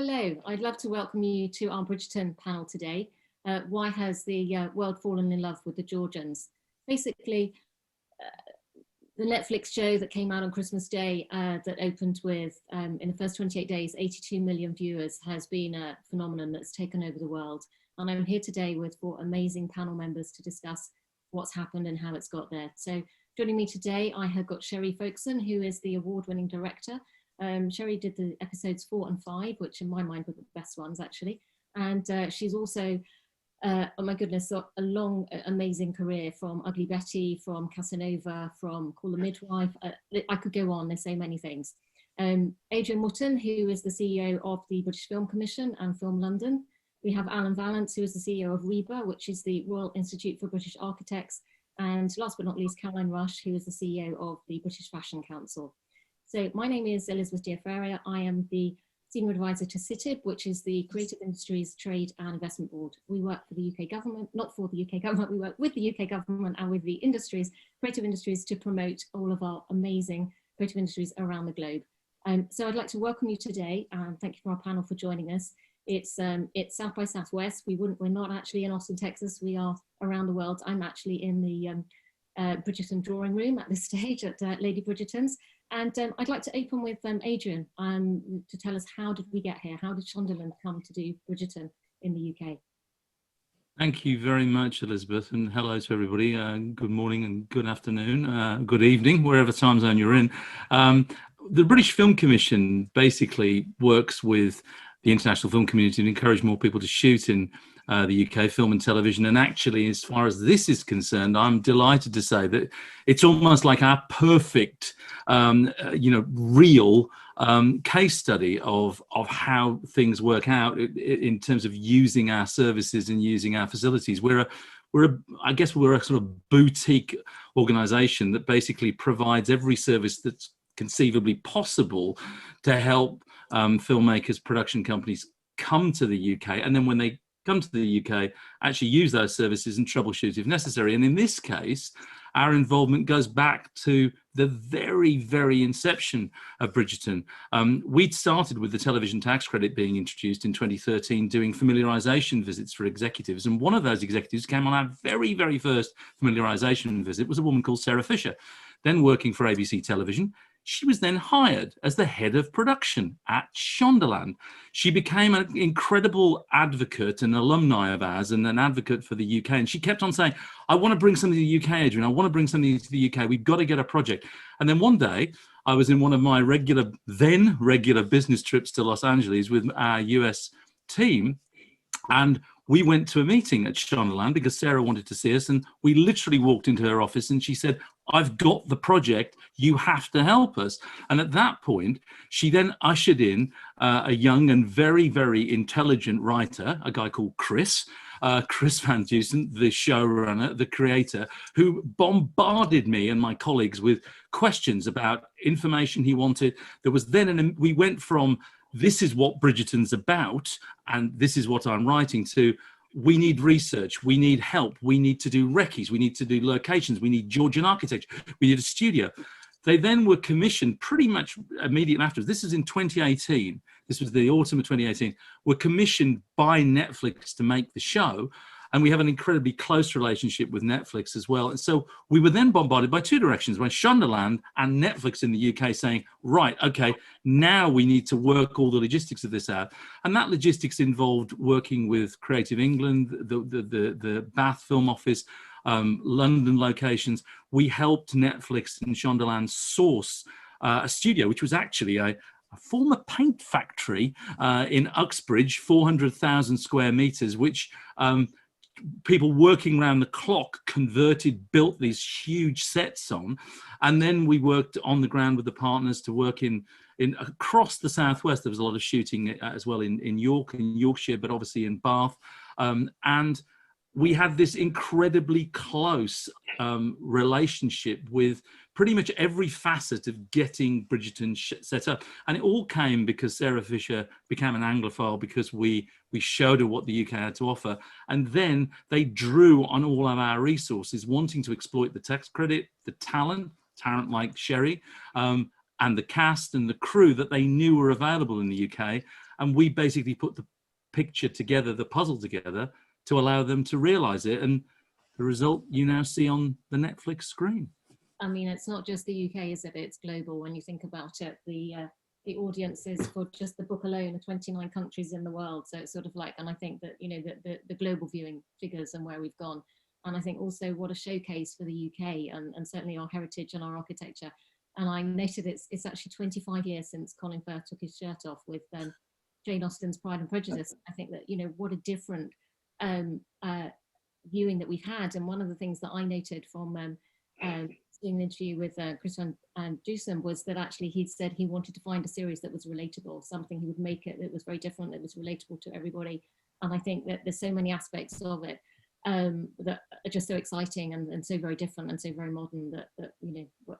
Hello, I'd love to welcome you to our Bridgerton panel today. Why has the world fallen in love with the Georgians? Basically, the Netflix show that came out on Christmas Day that opened with, in the first 28 days, 82 million viewers has been a phenomenon that's taken over the world. And I'm here today with 4 amazing panel members to discuss what's happened and how it's got there. So joining me today, I have got SHEREE FOLKSON, who is the award-winning director. SHEREE did the episodes 4 and 5, which in my mind were the best ones actually. And she's also, oh my goodness, a long, amazing career from Ugly Betty, from Casanova, from Call the Midwife. I could go on, there's so many things. ADRIAN, who is the CEO of the British Film Commission and Film London. We have VALLANCE, who is the CEO of RIBA, which is the Royal Institute for British Architects. And last but not least, Caroline Rush, who is the CEO of the British Fashion Council. So my name is Elizabeth DIAFERIA. I am the Senior Advisor to CITIB, which is the Creative Industries Trade and Investment Board. We work for the UK government, not for the UK government, we work with the UK government and with the industries, creative industries, to promote all of our amazing creative industries around the globe. So I'd like to welcome you today, and thank you for our panel for joining us. It's South by Southwest. We're not actually in Austin, Texas. We are around the world. I'm actually in the Bridgerton drawing room at this stage at Lady Bridgerton's. And I'd like to open with ADRIAN to tell us, how did we get here? How did Shondaland come to do Bridgerton in the UK? Thank you very much, Elizabeth, and hello to everybody. Good morning and good afternoon, good evening, wherever time zone you're in. The British Film Commission basically works with the international film community to encourage more people to shoot in the UK, film and television. And actually, as far as this is concerned, I'm delighted to say that it's almost like our perfect, real case study of how things work out in terms of using our services and using our facilities. I guess we're a sort of boutique organisation that basically provides every service that's conceivably possible to help filmmakers, production companies come to the UK, and then when they come to the UK, actually use those services and troubleshoot if necessary. And in this case, our involvement goes back to the very, very inception of Bridgerton. We'd started with the television tax credit being introduced in 2013, doing familiarisation visits for executives. And one of those executives came on our very, very first familiarisation visit, was a woman called Sarah Fisher, then working for ABC Television. She was then hired as the head of production at Shondaland. She became an incredible advocate, an alumni of ours, and an advocate for the UK. And she kept on saying, I want to bring something to the UK, Adrian. I want to bring something to the UK. We've got to get a project. And then one day, I was in one of my then regular business trips to Los Angeles with our US team. And we went to a meeting at Shondaland because Sarah wanted to see us, and we literally walked into her office and she said, I've got the project, you have to help us. And at that point, she then ushered in a young and very, very intelligent writer, a guy called Chris Van Dusen, the showrunner, the creator, who bombarded me and my colleagues with questions about information he wanted. There was then, we went from, this is what Bridgerton's about, and this is what I'm writing, to we need research, we need help, we need to do recce's, we need to do locations, we need Georgian architecture, we need a studio. They then were commissioned pretty much immediately afterwards. This is in 2018. This was the autumn of 2018. Were commissioned by Netflix to make the show. And we have an incredibly close relationship with Netflix as well. And so we were then bombarded by 2 directions, by Shondaland and Netflix in the UK saying, right, okay, now we need to work all the logistics of this out. And that logistics involved working with Creative England, the Bath Film Office, London locations. We helped Netflix and Shondaland source a studio, which was actually a former paint factory in Uxbridge, 400,000 square meters, which people working around the clock built these huge sets on. And then we worked on the ground with the partners to work in across the Southwest. There was a lot of shooting as well in York and Yorkshire, but obviously in Bath. And we had this incredibly close relationship with pretty much every facet of getting Bridgerton set up. And it all came because Sarah Fisher became an Anglophile, because we showed her what the UK had to offer. And then they drew on all of our resources, wanting to exploit the tax credit, the talent like SHEREE, and the cast and the crew that they knew were available in the UK. and we basically put the picture together, the puzzle together, to allow them to realize it. And the result you now see on the Netflix screen. I mean, it's not just the UK, is it? It's global when you think about it. The audiences for just the book alone are 29 countries in the world. So it's sort of like, and I think that, you know, the global viewing figures and where we've gone. And I think also what a showcase for the UK and certainly our heritage and our architecture. And I noted it's actually 25 years since Colin Firth took his shirt off with Jane Austen's Pride and Prejudice. I think that, you know, what a different viewing that we've had. And one of the things that I noted from seeing an interview with Chris and Dewsome was that actually he'd said he wanted to find a series that was relatable, something he would make it that was very different, that was relatable to everybody. And I think that there's so many aspects of it that are just so exciting and so very different and so very modern that you know,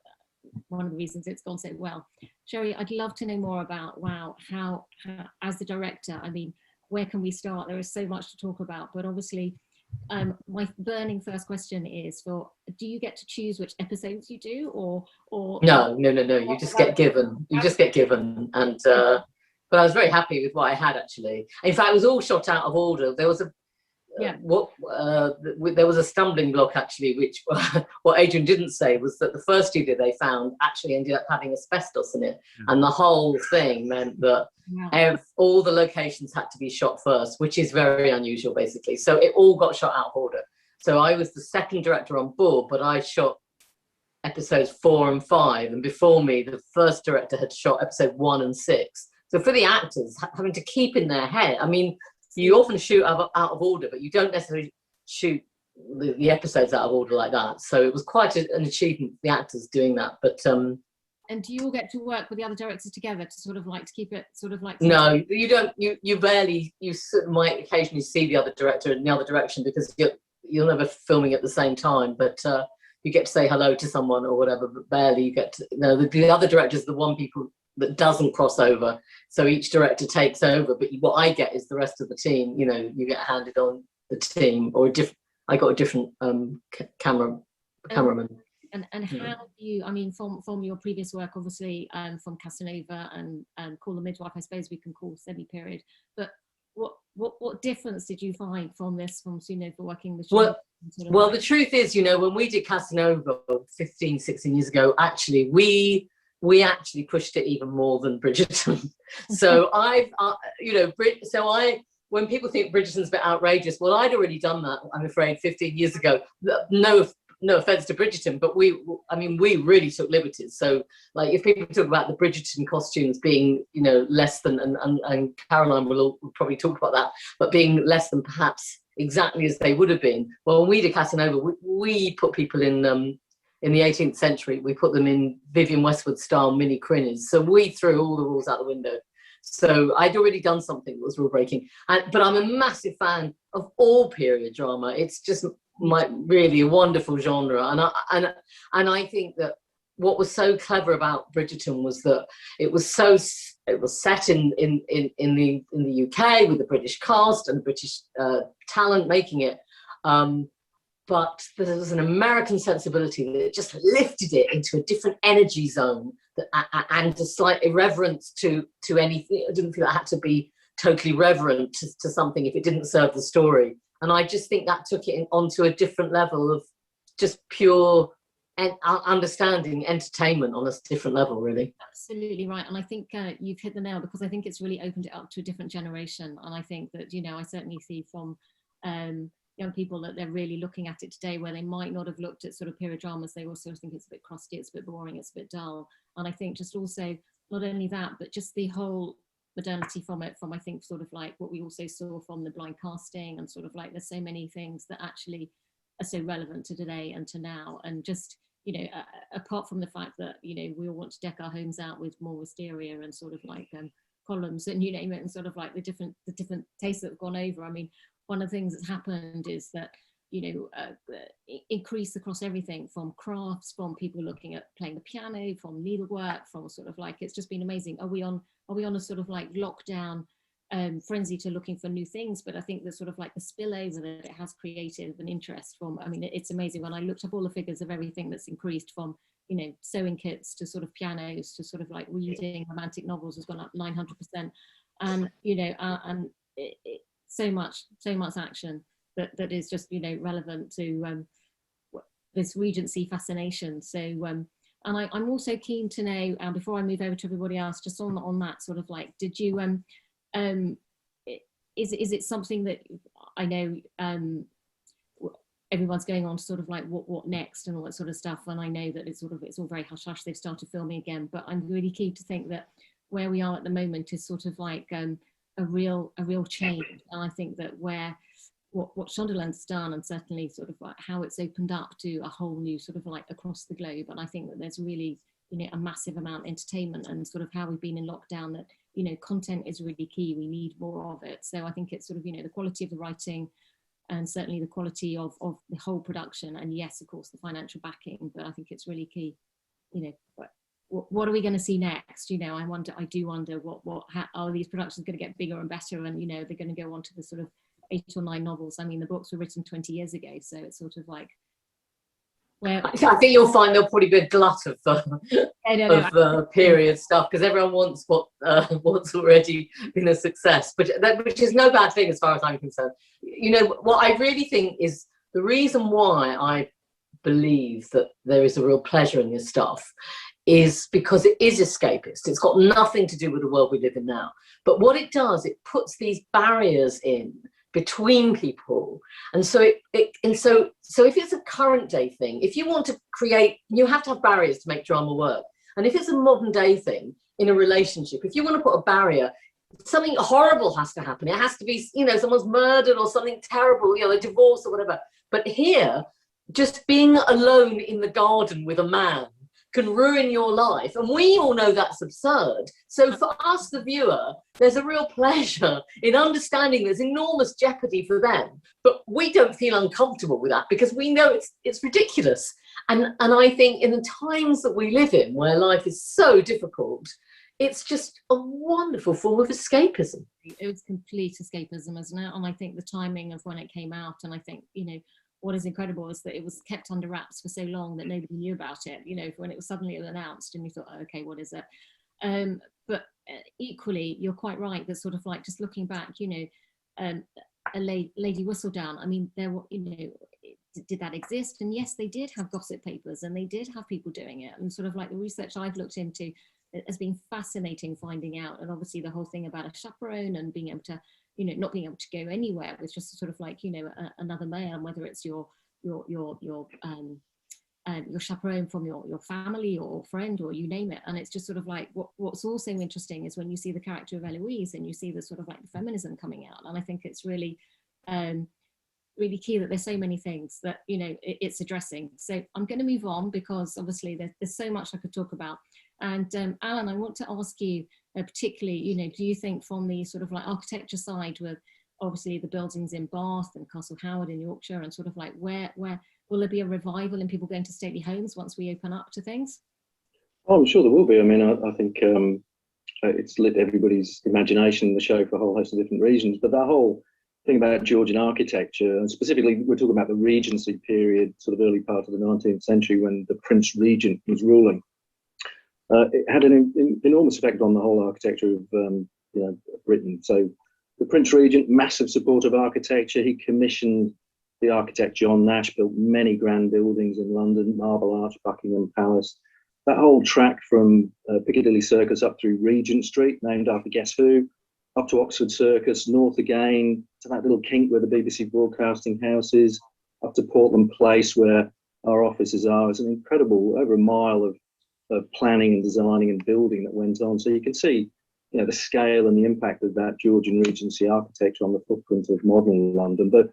one of the reasons it's gone so well. Sheree, I'd love to know more about, wow, how as the director, I mean, where can we start? There is so much to talk about, but obviously my burning first question is do you get to choose which episodes you do, or no, you just get given, and but I was very happy with what I had, actually. In fact, it was all shot out of order. There was there was a stumbling block, actually, which what Adrian didn't say was that the first studio they found actually ended up having asbestos in it, and the whole thing meant that all the locations had to be shot first, which is very unusual, basically. So it all got shot out of order. So I was the second director on board, but I shot episodes 4 and 5, and before me the first director had shot episode 1 and 6. So for the actors, having to keep in their head, I mean, you often shoot out of order, but you don't necessarily shoot the episodes out of order like that. So it was quite an achievement for the actors doing that. But and do you all get to work with the other directors together to sort of like to keep it sort of like? No, you don't. You barely. You might occasionally see the other director in the other direction because you're never filming at the same time. But you get to say hello to someone or whatever. But barely you get to. No, the other directors are the one people that doesn't cross over. So each director takes over. But what I get is the rest of the team. You know, you get handed on the team or a different. I got a different cameraman. And how do you, I mean, from your previous work, obviously, from Casanova and Call the Midwife, I suppose we can call semi-period, but what difference did you find from this, from for working with? Well, the truth is, you know, when we did Casanova 15, 16 years ago, actually, we actually pushed it even more than Bridgerton. So when people think Bridgerton's a bit outrageous, well, I'd already done that, I'm afraid, 15 years ago. No offense to Bridgerton, but we really took liberties. So, like, if people talk about the Bridgerton costumes being, you know, less than, and Caroline will probably talk about that, but being less than perhaps exactly as they would have been. Well, when we did Casanova, we put people in the 18th century. We put them in Vivienne Westwood style mini crinnies. So we threw all the rules out the window. So I'd already done something that was rule breaking. But I'm a massive fan of all period drama. It's just really a wonderful genre, and I think that what was so clever about Bridgerton was that it was set in the UK with the British cast and the British talent making it, but there was an American sensibility that just lifted it into a different energy zone and a slight irreverence to anything. I didn't feel it had to be totally reverent to something if it didn't serve the story. And I just think that took it onto a different level of just pure understanding, entertainment on a different level, really. Absolutely right. And I think you've hit the nail, because I think it's really opened it up to a different generation. And I think that, you know, I certainly see from young people that they're really looking at it today, where they might not have looked at sort of period dramas. They also think it's a bit crusty, it's a bit boring, it's a bit dull. And I think just also, not only that, but just the whole modernity from I think sort of like what we also saw from the blind casting, and sort of like there's so many things that actually are so relevant to today and to now. And just, you know, apart from the fact that, you know, we all want to deck our homes out with more wisteria and sort of like columns and you name it, and sort of like the different tastes that have gone over. I mean, one of the things that's happened is that, you know, increase across everything from crafts, from people looking at playing the piano, from needlework, from sort of like, it's just been amazing. Are we on a sort of like lockdown frenzy to looking for new things? But I think the sort of like the spillover that it has created an interest from, I mean, it's amazing. When I looked up all the figures of everything that's increased, from, you know, sewing kits to sort of pianos to sort of like reading romantic novels, has gone up 900%. and so much action that is just relevant to this Regency fascination. So and I'm also keen to know, before I move over to everybody else, just on that sort of like, did you is it something that I know everyone's going on to sort of like what next and all that sort of stuff, and I know that it's all very hush hush, they've started filming again, but I'm really keen to think that where we are at the moment is sort of like a real change. And I think that what Shondaland's done, and certainly sort of like how it's opened up to a whole new sort of like across the globe, and I think that there's really a massive amount of entertainment, and sort of how we've been in lockdown, that content is really key, we need more of it. So I think it's sort of the quality of the writing, and certainly the quality of the whole production, and yes, of course, the financial backing, but I think it's really key. What are we going to see next? I do wonder how are these productions going to get bigger and better, and they're going to go on to the sort of 8 or 9 novels. I mean, the books were written 20 years ago, so it's sort of like, well, I think you'll find there'll probably be a glut of period stuff, because everyone wants what's already been a success, which is no bad thing as far as I'm concerned. What I really think is the reason why I believe that there is a real pleasure in this stuff is because it is escapist. It's got nothing to do with the world we live in now, but what it does, it puts these barriers in between people, and so so if it's a current day thing, if you want to create, you have to have barriers to make drama work. And if it's a modern day thing in a relationship, if you want to put a barrier, something horrible has to happen. It has to be, someone's murdered or something terrible, a divorce or whatever. But here, just being alone in the garden with a man can ruin your life, and we all know that's absurd. So for us, the viewer, there's a real pleasure in understanding there's enormous jeopardy for them, but we don't feel uncomfortable with that because we know it's ridiculous. And I think in the times that we live in, where life is so difficult, it's just a wonderful form of escapism. It was complete escapism, isn't it? And I think the timing of when it came out, and I think what is incredible is that it was kept under wraps for so long that nobody knew about it, when it was suddenly announced, and you thought, oh, okay, what is it? But equally, you're quite right, that sort of like, just looking back, a Lady Whistledown, I mean, there were, did that exist? And yes, they did have gossip papers, and they did have people doing it, and sort of like the research I've looked into has been fascinating, finding out, and obviously the whole thing about a chaperone and being able to, not being able to go anywhere with just sort of like, another male, and whether it's your chaperone from your family or friend, or you name it. And it's just sort of like, what's also interesting is when you see the character of Eloise, and you see the sort of like the feminism coming out. And I think it's really, really key that there's so many things that, it's addressing. So I'm going to move on, because obviously there's so much I could talk about. And Alan, I want to ask you, particularly, do you think from the sort of like architecture side, with obviously the buildings in Bath and Castle Howard in Yorkshire, and sort of like where will there be a revival in people going to stately homes once we open up to things? Oh, I'm sure there will be. I mean, I think it's lit everybody's imagination in the show for a whole host of different reasons. But that whole thing about Georgian architecture, and specifically we're talking about the Regency period, sort of early part of the 19th century, when the Prince Regent was ruling. It had an enormous effect on the whole architecture of Britain. So the Prince Regent, massive supporter of architecture. He commissioned the architect John Nash, built many grand buildings in London, Marble Arch, Buckingham Palace. That whole track from Piccadilly Circus up through Regent Street, named after guess who, up to Oxford Circus, north again, to that little kink where the BBC Broadcasting House is, up to Portland Place where our offices are. It's an incredible, over a mile of planning and designing and building that went on. So you can see, the scale and the impact of that Georgian Regency architecture on the footprint of modern London. But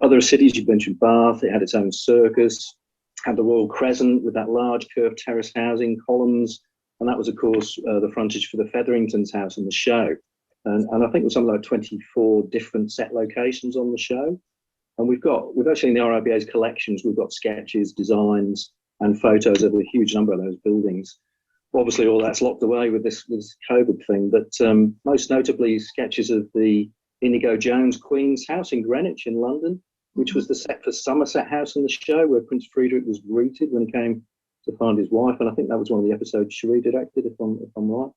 other cities, you mentioned Bath, it had its own circus, had the Royal Crescent with that large curved terrace housing, columns, and that was, of course, the frontage for the Featheringtons house in the show. And I think it was something like 24 different set locations on the show. And we've actually in the RIBA's collections, we've got sketches, designs, and photos of a huge number of those buildings. Obviously, all that's locked away with this COVID thing, but most notably sketches of the Inigo Jones Queen's house in Greenwich in London, which was the set for Somerset House in the show, where Prince Friedrich was greeted when he came to find his wife. And I think that was one of the episodes SHEREE directed, if I'm right.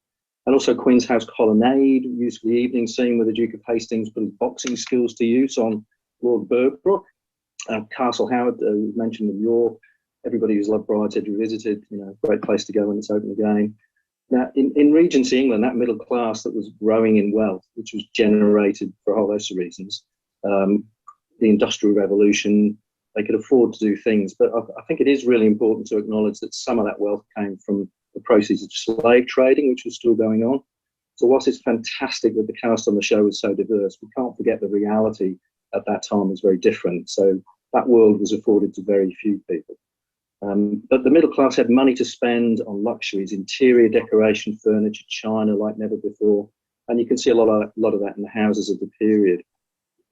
And also Queen's House Colonnade, used for the evening scene where the Duke of Hastings put his boxing skills to use on Lord Bergbrook. Castle Howard, mentioned in York. Everybody who's loved Brideshead revisited, great place to go when it's open again. Now, in Regency England, that middle class that was growing in wealth, which was generated for a whole host of reasons, the Industrial Revolution, they could afford to do things. But I think it is really important to acknowledge that some of that wealth came from the proceeds of slave trading, which was still going on. So whilst it's fantastic that the cast on the show was so diverse, we can't forget the reality at that time was very different. So that world was afforded to very few people. But the middle class had money to spend on luxuries, interior decoration, furniture, china like never before. And you can see a lot of that in the houses of the period.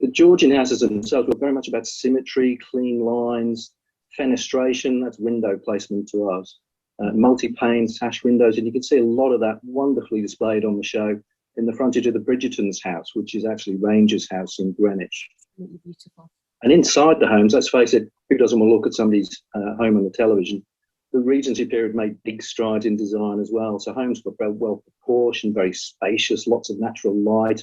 The Georgian houses themselves were very much about symmetry, clean lines, fenestration, that's window placement to us, multi-pane sash windows. And you can see a lot of that wonderfully displayed on the show in the frontage of the Bridgerton's house, which is actually Ranger's house in Greenwich. Absolutely beautiful. And inside the homes, let's face it, who doesn't want to look at somebody's home on the television? The Regency period made big strides in design as well. So homes were very well proportioned, very spacious, lots of natural light,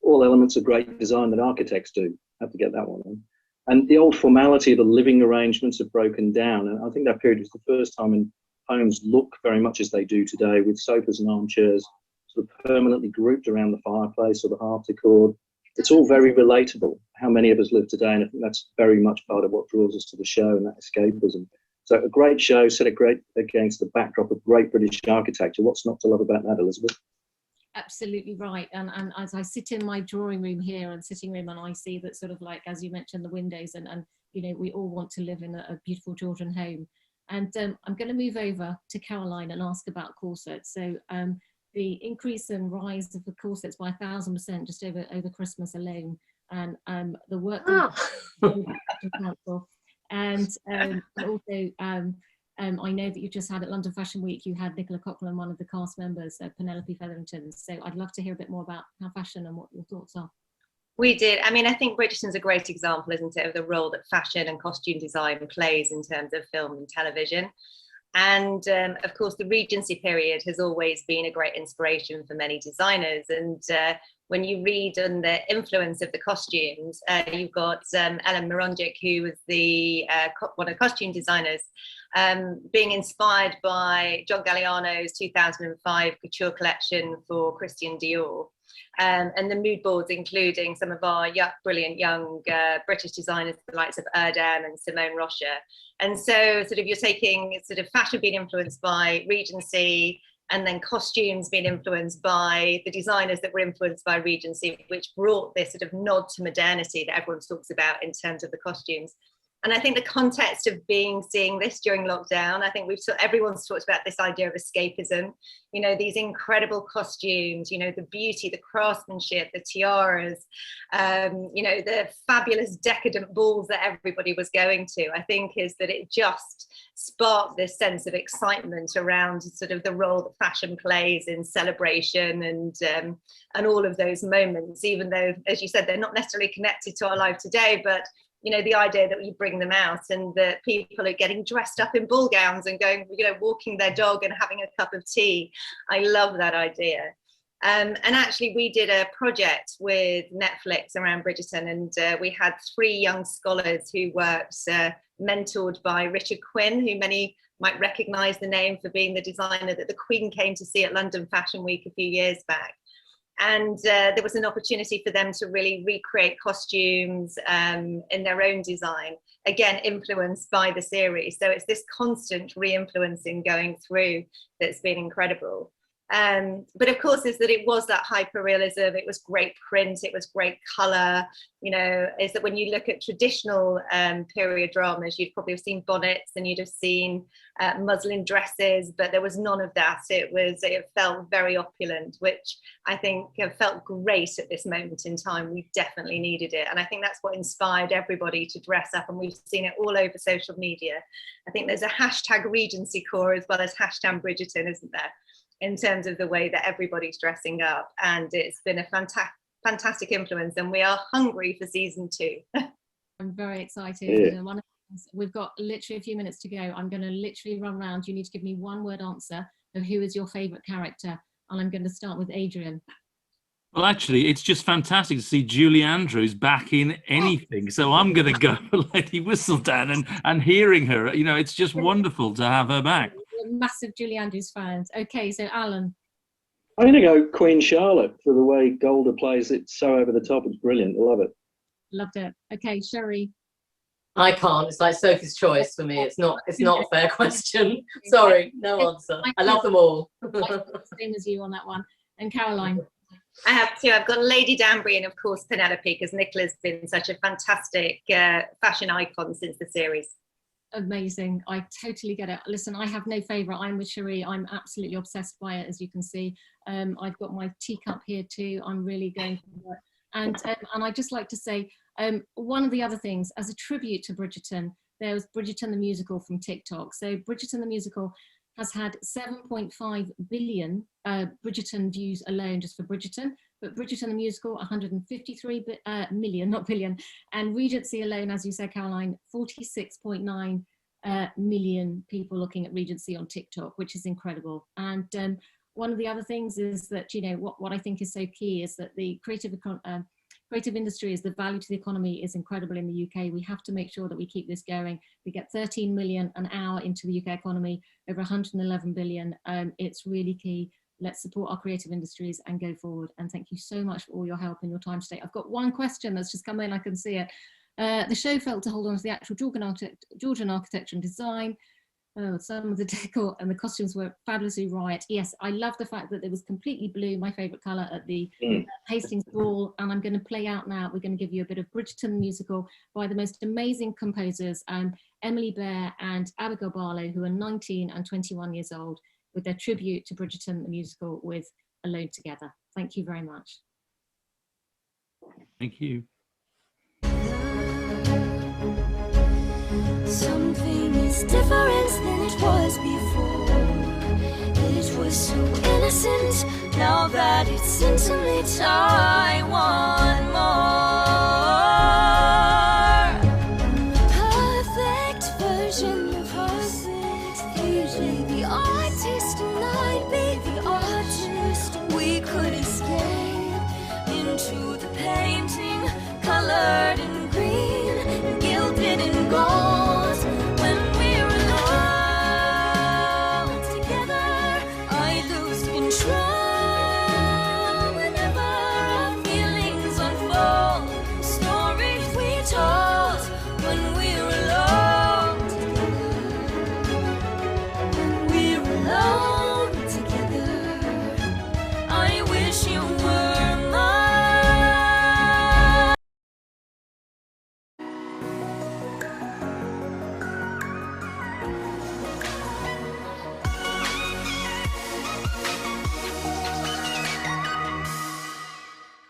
all elements of great design that architects do. Have to get that one in. And the old formality of the living arrangements have broken down. And I think that period was the first time when homes look very much as they do today, with sofas and armchairs sort of permanently grouped around the fireplace or the harpsichord. It's all very relatable, how many of us live today, and I think that's very much part of what draws us to the show and that escapism. So a great show set against the backdrop of great British architecture. What's not to love about that, Elizabeth? Absolutely right. And as I sit in my drawing room here and sitting room, and I see that sort of like, as you mentioned, the windows, and we all want to live in a beautiful Georgian home. And I'm going to move over to Caroline and ask about corsets. So the increase and rise of the corsets by 1,000% just over Christmas alone, and the work and also I know that you just had at London Fashion Week, you had Nicola Coughlin, one of the cast members, Penelope Featherington. So I'd love to hear a bit more about how fashion and what your thoughts are. We did. I mean, I think Bridgerton's a great example, isn't it, of the role that fashion and costume design plays in terms of film and television. And of course, the Regency period has always been a great inspiration for many designers. And when you read on the influence of the costumes, you've got Ellen Mironjic, who was one of the costume designers, being inspired by John Galliano's 2005 couture collection for Christian Dior. And the mood boards, including some of our brilliant young British designers, the likes of Erdem and Simone Rocher. And so sort of you're taking sort of fashion being influenced by Regency, and then costumes being influenced by the designers that were influenced by Regency, which brought this sort of nod to modernity that everyone talks about in terms of the costumes. And I think the context of seeing this during lockdown, I think everyone's talked about this idea of escapism, these incredible costumes, the beauty, the craftsmanship, the tiaras, the fabulous decadent balls that everybody was going to. I think is that it just sparked this sense of excitement around sort of the role that fashion plays in celebration and all of those moments, even though, as you said, they're not necessarily connected to our life today, but the idea that you bring them out and that people are getting dressed up in ball gowns and going, walking their dog and having a cup of tea. I love that idea. And actually, we did a project with Netflix around Bridgerton, and we had 3 young scholars who worked mentored by Richard Quinn, who many might recognise the name for being the designer that the Queen came to see at London Fashion Week a few years back. And there was an opportunity for them to really recreate costumes in their own design, again, influenced by the series. So it's this constant re-influencing going through that's been incredible. But of course, is that it was that hyper-realism, it was great print, it was great colour, is that when you look at traditional period dramas, you'd probably have seen bonnets and you'd have seen muslin dresses, but there was none of that. It felt very opulent, which I think felt great at this moment in time. We definitely needed it. And I think that's what inspired everybody to dress up, and we've seen it all over social media. I think there's a hashtag Regency core as well as hashtag Bridgerton, isn't there? In terms of the way that everybody's dressing up, and it's been a fantastic influence, and we are hungry for season 2. I'm very excited. Yeah. We've got literally a few minutes to go. I'm going to literally run around. You need to give me one word answer of who is your favourite character and I'm going to start with Adrian. Well, actually, it's just fantastic to see Julie Andrews back in anything. So I'm going to go for Lady Whistledown and hearing her. You know, it's just wonderful to have her back. We're massive Julie Andrews fans. Okay, so Alan. I'm going to go Queen Charlotte for the way Golder plays it so over the top. It's brilliant. I love it. Loved it. Okay, Sheree. I can't. It's like Sophie's choice for me. It's not a fair question. Sorry, no answer. I love them all. Same as you on that one. And Caroline. I have two. I've got Lady Danbury and of course Penelope, because Nicola's been such a fantastic fashion icon since the series. Amazing. I totally get it. Listen, I have no favourite. I'm with Sheree. I'm absolutely obsessed by it, as you can see. I've got my teacup here too. I'm really going for it. And I'd just like to say, one of the other things, as a tribute to Bridgerton, there was Bridgerton the musical from TikTok. So Bridgerton the musical has had 7.5 billion Bridgerton views alone just for Bridgerton, but Bridgerton the musical 153 million, not billion, and Regency alone, as you said, Caroline, 46.9 million people looking at Regency on TikTok, which is incredible. And one of the other things is that, you know, what I think is so key is that the creative industry, is the value to the economy is incredible in the UK. We have to make sure that we keep this going. We get 13 million an hour into the UK economy, over 111 billion. It's really key. Let's support our creative industries and go forward. And thank you so much for all your help and your time today. I've got one question that's just come in, I can see it. The show failed to hold on to the actual Georgian architecture and design. Some of the decor and the costumes were fabulously right. Yes, I love the fact that it was completely blue, my favourite colour, at the Hastings Ball. And I'm going to play out now. We're going to give you a bit of Bridgerton musical by the most amazing composers, Emily Bear and Abigail Barlow, who are 19 and 21 years old, with their tribute to Bridgerton the musical with Alone Together. Thank you very much. Thank you. Something is different than it was before. It was so innocent. Now that it's intimate, I want more. Perfect version of us. He'd be the artist and I'd be the artist. We could escape into the painting, colored in green, gilded in gold. You